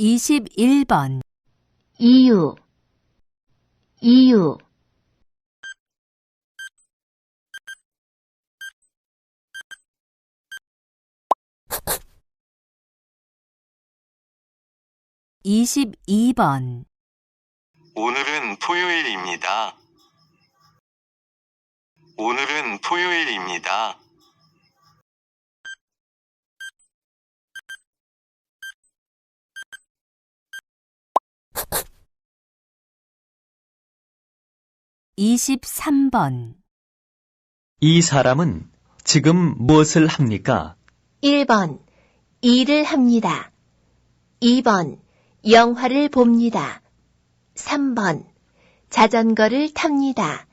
21번 이유, 이유, 22번 오늘은 토요일입니다. 오늘은 토요일입니다. 23번 이 사람은 지금 무엇을 합니까? 1번, 일을 합니다. 2번, 영화를 봅니다. 3번, 자전거를 탑니다.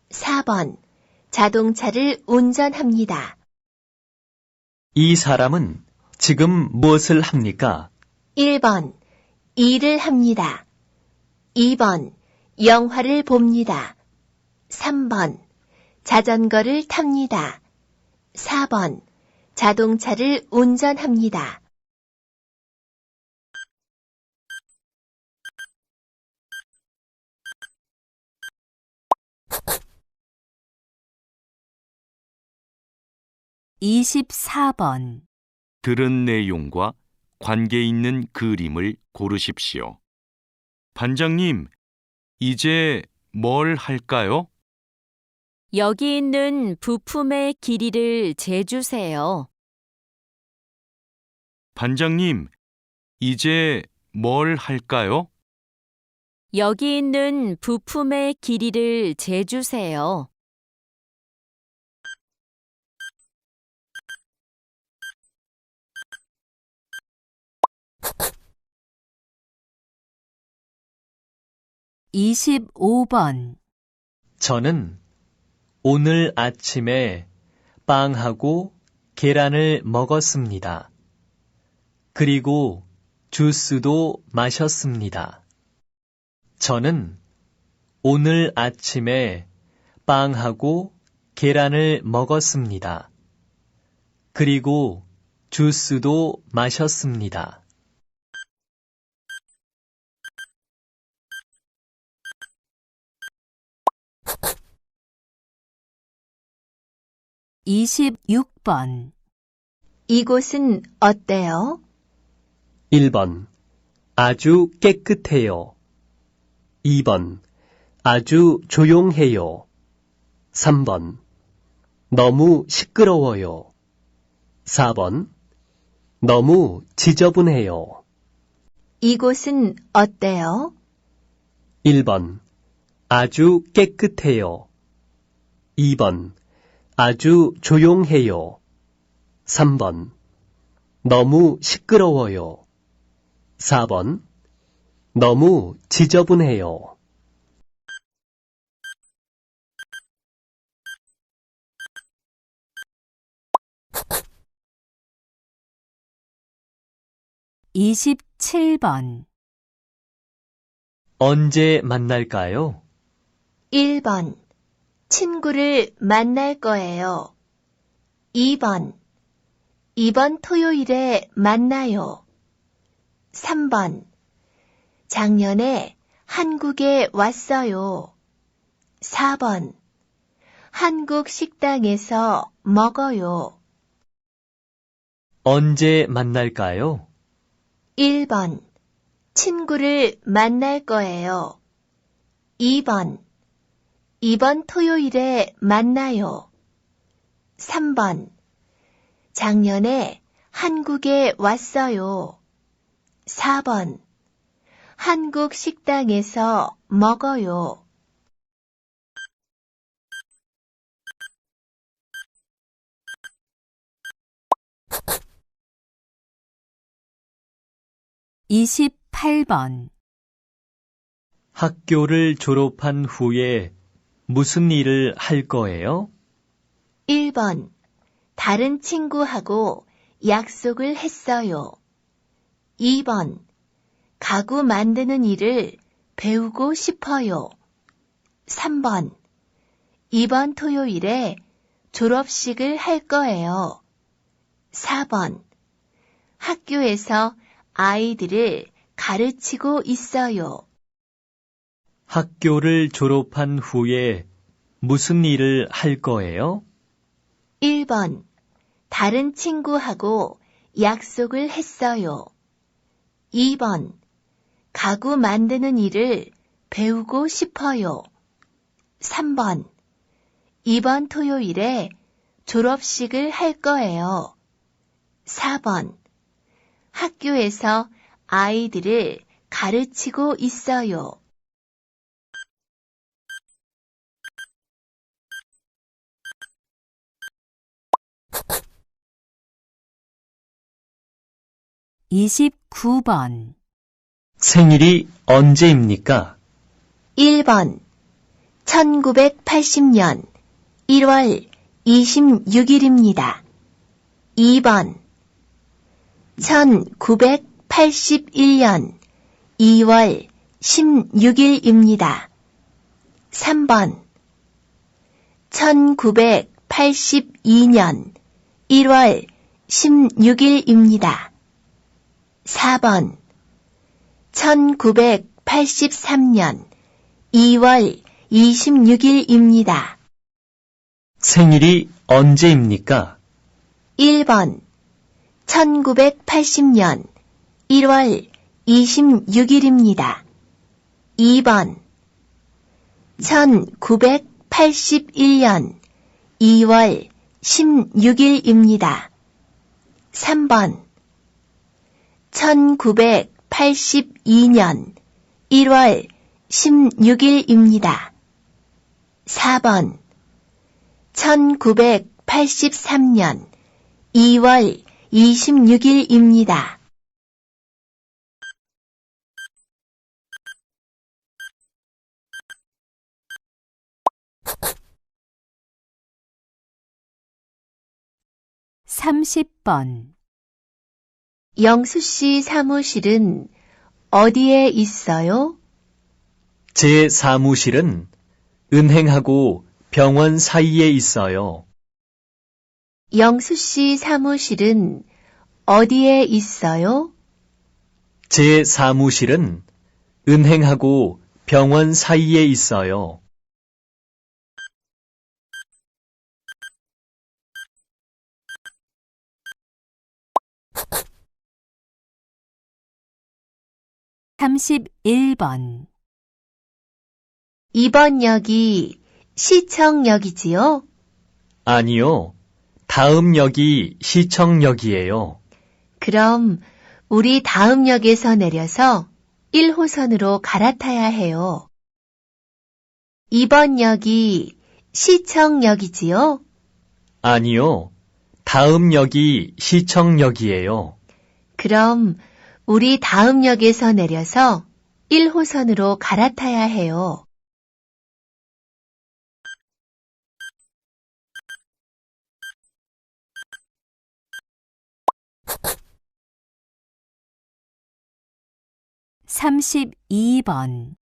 4번, 자동차를 운전합니다. 이 사람은 지금 무엇을 합니까? 1번, 일을 합니다. 2번, 영화를 봅니다. 3번, 자전거를 탑니다. 4번, 자동차를 운전합니다. (24번) 들은 내용과 관계 있는 그림을 고르십시오. 반장님, 이제 뭘 할까요? 여기 있는 부품의 길이를 재주세요. 반장님, 이제 뭘 할까요? 여기 있는 부품의 길이를 재주세요. (25번) 저는 오늘 아침에 빵하고 계란을 먹었습니다. 그리고 주스도 마셨습니다. 저는 오늘 아침에 빵하고 계란을 먹었습니다. 그리고 주스도 마셨습니다. (26번) 이곳은 어때요? 1번. 아주 깨끗해요. 2번. 아주 조용해요. 3번. 너무 시끄러워요. 4번. 너무 지저분해요. 이곳은 어때요? 1번. 아주 깨끗해요. 2번. 아주 조용해요. 3번. 너무 시끄러워요. 4번. 너무 지저분해요. (27번) 언제 만날까요? 1번, 친구를 만날 거예요. 2번, 이번 토요일에 만나요. 3번, 작년에 한국에 왔어요. 4번, 한국 식당에서 먹어요. 언제 만날까요? 1번, 친구를 만날 거예요. 2번, 이번 토요일에 만나요. 3번, 작년에 한국에 왔어요. 4번, 한국 식당에서 먹어요. (28번) 학교를 졸업한 후에 무슨 일을 할 거예요? 1번, 다른 친구하고 약속을 했어요. 2번, 가구 만드는 일을 배우고 싶어요. 3번, 이번 토요일에 졸업식을 할 거예요. 4번, 학교에서 아이들을 가르치고 있어요. 학교를 졸업한 후에 무슨 일을 할 거예요? 1번. 다른 친구하고 약속을 했어요. 2번. 가구 만드는 일을 배우고 싶어요. 3번. 이번 토요일에 졸업식을 할 거예요. 4번. 학교에서 아이들을 가르치고 있어요. (29) 번 생일이 언제입니까? 1번. 1980년 1월 26일입니다. 2번. 1981년 2월 16일입니다. 3번. 1982년 1월 16일입니다. 4번. 1983년 2월 26일입니다. 생일이 언제입니까? 1번. 1980년 1월 26일입니다. 2번. 1981년 2월 16일입니다. 3번. 1982년 1월 16일입니다. 4번. 1983년 2월 26일입니다. (30번) 영수 씨 사무실은 어디에 있어요? 제 사무실은 은행하고 병원 사이에 있어요. 영수 씨 사무실은 어디에 있어요? 제 사무실은 은행하고 병원 사이에 있어요. (31번) 이번 역이 시청역이지요? 아니요. 다음 역이 시청역이에요. 그럼 우리 다음 역에서 내려서 1호선으로 갈아타야 해요. 이번 역이 시청역이지요? 아니요. 다음 역이 시청역이에요. 그럼 우리 다음 역에서 내려서 1호선으로 갈아타야 해요. (32번)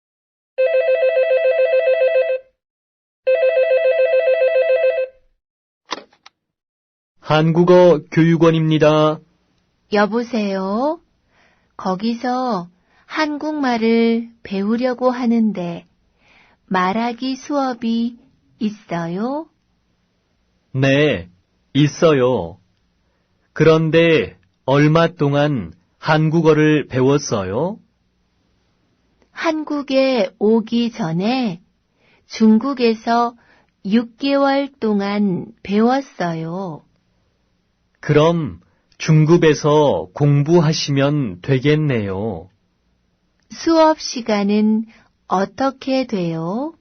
한국어 교육원입니다. 여보세요? 거기서 한국말을 배우려고 하는데 말하기 수업이 있어요? 네, 있어요. 그런데 얼마 동안 한국어를 배웠어요? 한국에 오기 전에 중국에서 6개월 동안 배웠어요. 그럼 중급에서 공부하시면 되겠네요. 수업 시간은 어떻게 돼요?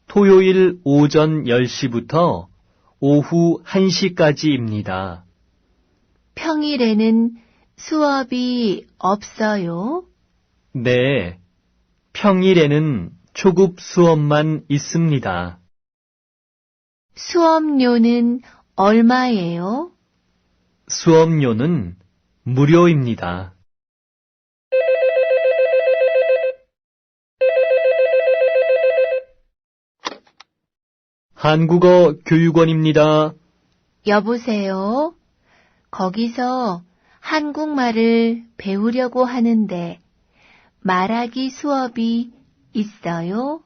토요일 오전 10시부터 오후 1시까지입니다. 평일에는 수업이 없어요? 네, 평일에는 초급 수업만 있습니다. 수업료는 얼마예요? 수업료는 무료입니다. 한국어 교육원입니다. 여보세요? 거기서 한국말을 배우려고 하는데 말하기 수업이 있어요?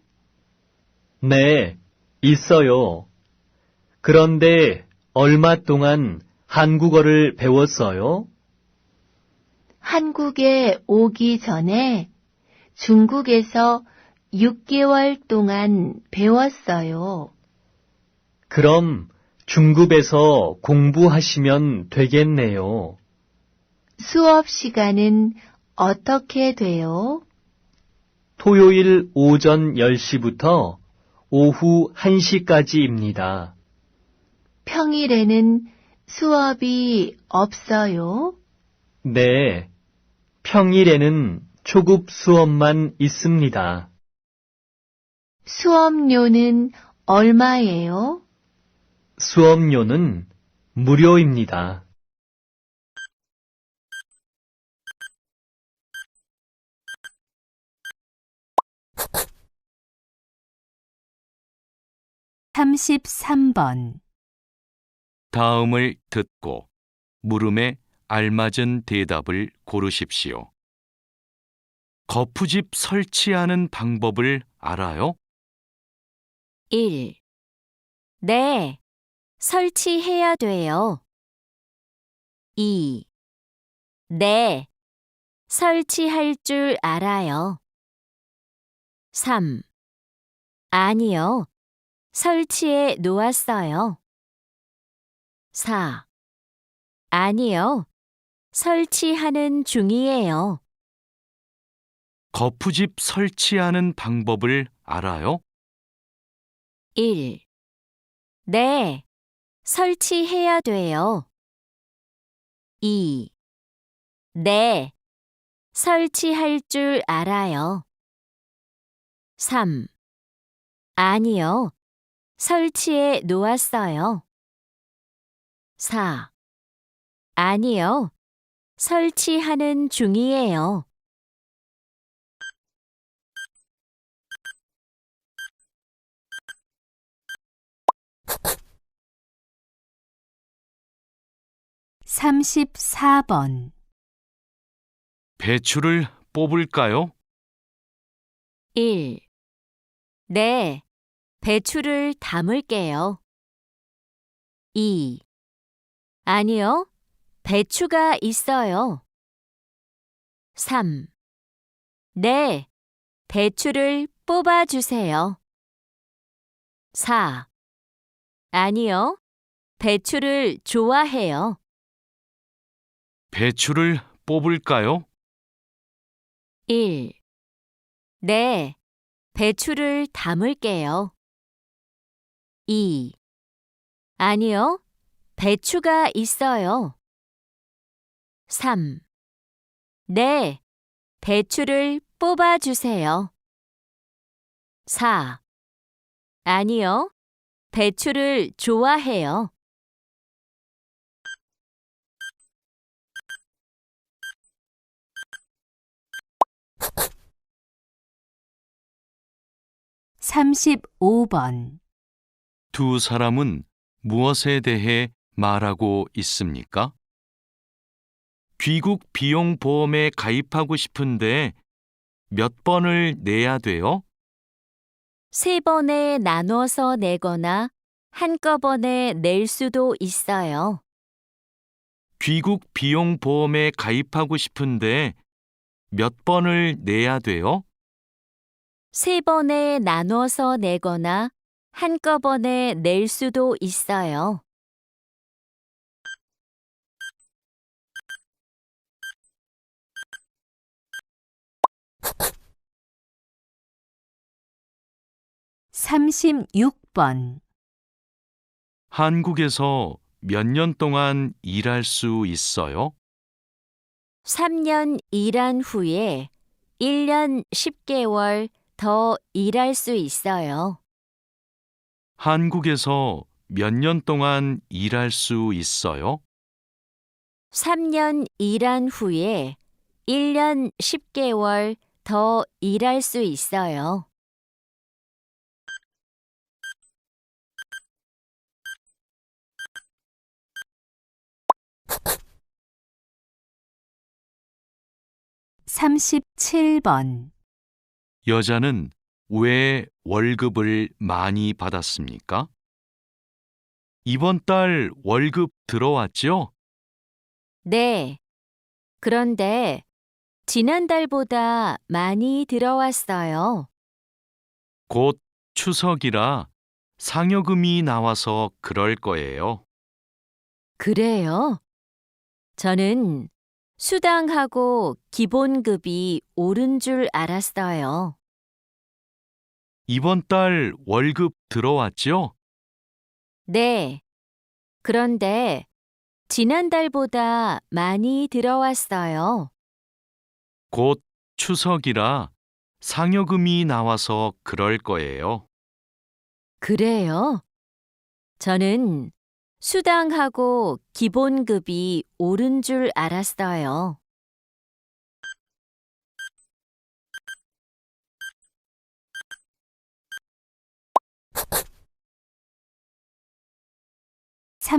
네, 있어요. 그런데 얼마 동안 한국어를 배웠어요? 한국에 오기 전에 중국에서 6개월 동안 배웠어요. 그럼 중국에서 공부하시면 되겠네요. 수업 시간은 어떻게 돼요? 토요일 오전 10시부터 오후 1시까지입니다. 평일에는 수업이 없어요? 네, 평일에는 초급 수업만 있습니다. 수업료는 얼마예요? 수업료는 무료입니다. (33번) 다음을 듣고 물음에 알맞은 대답을 고르십시오. 거푸집 설치하는 방법을 알아요? 1. 네, 설치해야 돼요. 2. 네, 설치할 줄 알아요. 3. 아니요, 설치해 놓았어요. 4. 아니요, 설치하는 중이에요. 거푸집 설치하는 방법을 알아요? 1. 네, 설치해야 돼요. 2. 네, 설치할 줄 알아요. 3. 아니요, 설치해 놓았어요. 4. 아니요, 설치하는 중이에요. (34번) 배추를 뽑을까요? 1. 네, 배추를 담을게요. 2. 아니요, 배추가 있어요. 3. 네, 배추를 뽑아주세요. 4. 아니요, 배추를 좋아해요. 배추를 뽑을까요? 1. 네, 배추를 담을게요. 2. 아니요, 배추가 있어요. 3. 네, 배추를 뽑아주세요. 4. 아니요, 배추를 좋아해요. (35번) 두 사람은 무엇에 대해 말하고 있습니까? 귀국 비용 보험에 가입하고 싶은데 몇 번을 내야 돼요? 3번에 나눠서 내거나 한꺼번에 낼 수도 있어요. 귀국 비용 보험에 가입하고 싶은데 몇 번을 내야 돼요? 3번에 나눠서 내거나 한꺼번에 낼 수도 있어요. (36번) 한국에서 몇 년 동안 일할 수 있어요? 3년 일한 후에 1년 10개월 더 일할 수 있어요. 한국에서 몇 년 동안 일할 수 있어요? 3년 일한 후에 1년 10개월 더 일할 수 있어요. 37번. 여자는 왜 월급을 많이 받았습니까? 이번 달 월급 들어왔죠? 네. 그런데 지난달보다 많이 들어왔어요. 곧 추석이라 상여금이 나와서 그럴 거예요. 그래요? 저는 수당하고 기본급이 오른 줄 알았어요. 이번 달 월급 들어왔죠? 네. 그런데 지난달보다 많이 들어왔어요. 곧 추석이라 상여금이 나와서 그럴 거예요. 그래요? 저는 수당하고 기본급이 오른 줄 알았어요.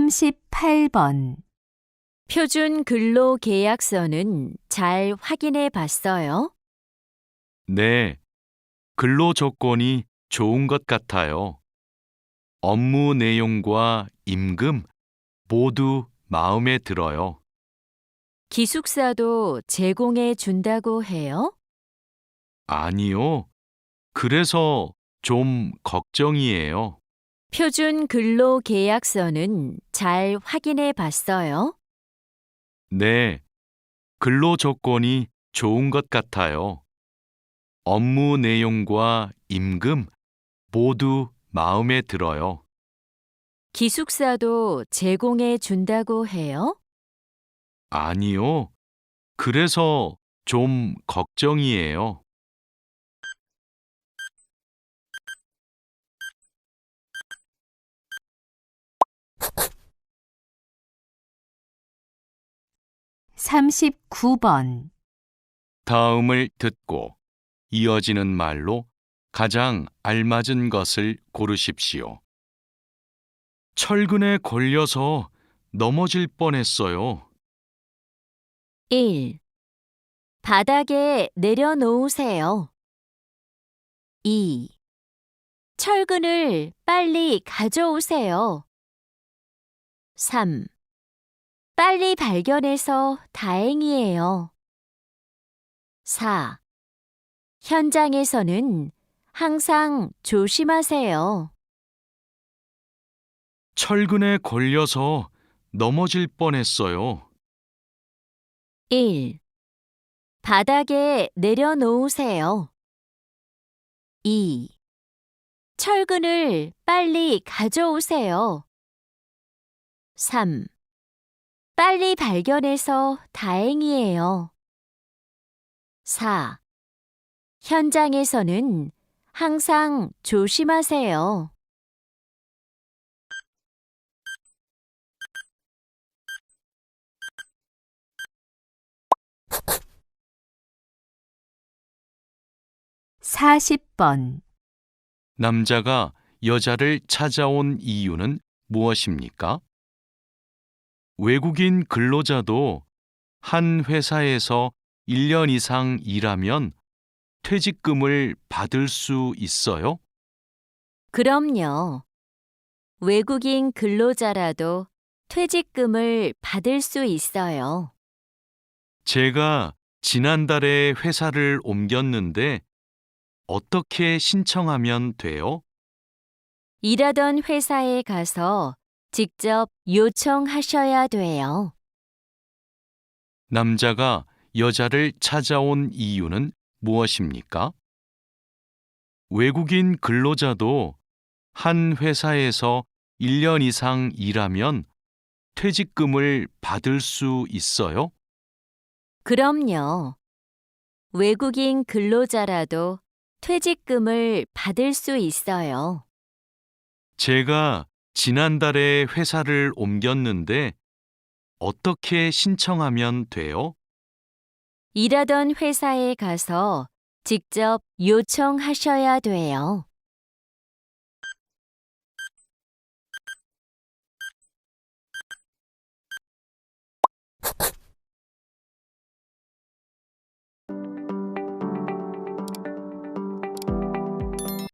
(38번) 표준 근로 계약서는 잘 확인해 봤어요? 네, 근로 조건이 좋은 것 같아요. 업무 내용과 임금 모두 마음에 들어요. 기숙사도 제공해 준다고 해요? 아니요. 그래서 좀 걱정이에요. 표준 근로 계약서는 잘 확인해 봤어요? 네, 근로 조건이 좋은 것 같아요. 업무 내용과 임금 모두 마음에 들어요. 기숙사도 제공해 준다고 해요? 아니요. 그래서 좀 걱정이에요. (39번) 다음을 듣고 이어지는 말로 가장 알맞은 것을 고르십시오. 철근에 걸려서 넘어질 뻔했어요. 1. 바닥에 내려놓으세요. 2. 철근을 빨리 가져오세요. 3. 빨리 발견해서 다행이에요. 4. 현장에서는 항상 조심하세요. 철근에 걸려서 넘어질 뻔했어요. 1. 바닥에 내려놓으세요. 2. 철근을 빨리 가져오세요. 3. 빨리 발견해서 다행이에요. 4. 현장에서는 항상 조심하세요. (40번) 남자가 여자를 찾아온 이유는 무엇입니까? 외국인 근로자도 한 회사에서 1년 이상 일하면 퇴직금을 받을 수 있어요? 그럼요. 외국인 근로자라도 퇴직금을 받을 수 있어요. 제가 지난달에 회사를 옮겼는데 어떻게 신청하면 돼요? 일하던 회사에 가서 직접 요청하셔야 돼요. 남자가 여자를 찾아온 이유는 무엇입니까? 외국인 근로자도 한 회사에서 1년 이상 일하면 퇴직금을 받을 수 있어요? 그럼요. 외국인 근로자라도 퇴직금을 받을 수 있어요. 제가 지난달에 회사를 옮겼는데 어떻게 신청하면 돼요? 일하던 회사에 가서 직접 요청하셔야 돼요.